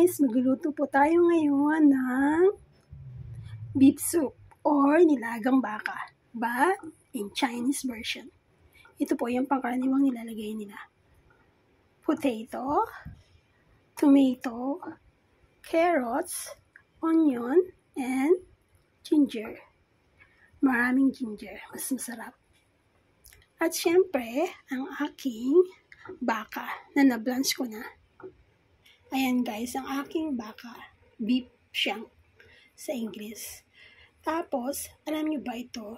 guys, magluluto po tayo ngayon ng beef soup or nilagang baka, but in Chinese version. Ito po yung pangkaraniwang nilalagay nila. Potato, tomato, carrots, onion, and ginger. Maraming ginger, mas masarap. At syempre, ang aking baka na na-blanch ko na. Ayan guys, ang aking baka, beef shank sa English. Tapos, alam nyo ba ito?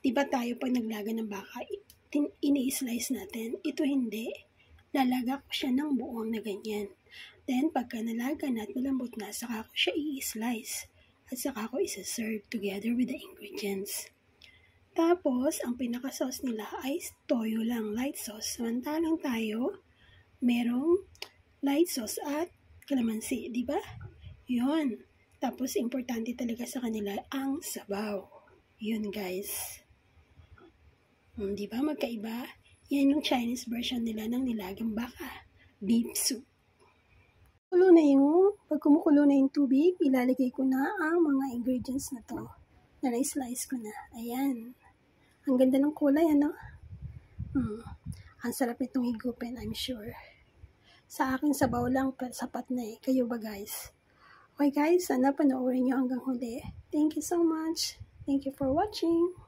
Diba tayo pag naglaga ng baka, ini-slice natin? Ito hindi. Lalaga ko siya ng buong na ganyan. Then, pagka nalaga na at malambot na, saka ko siya i-slice. At saka ko isa-serve together with the ingredients. Tapos, ang pinaka-sauce nila ay toyo lang, light sauce. Samantalang tayo, merong light sauce at kalamansi, di ba? Yun. Tapos, importante talaga sa kanila ang sabaw. Yun, guys. Di ba? Magkaiba. Yan yung Chinese version nila ng nilagang baka. Beef soup. Pag kumukulo na yung tubig, ilalagay ko na ang mga ingredients na to. Na na-slice ko na. Ayan. Ang ganda ng kulay, ano? Ang sarap nitong higupin, I'm sure. Sa akin, sabaw lang, sapat na eh. Kayo ba, guys? Okay, guys, sana panoorin nyo hanggang huli. Thank you so much. Thank you for watching.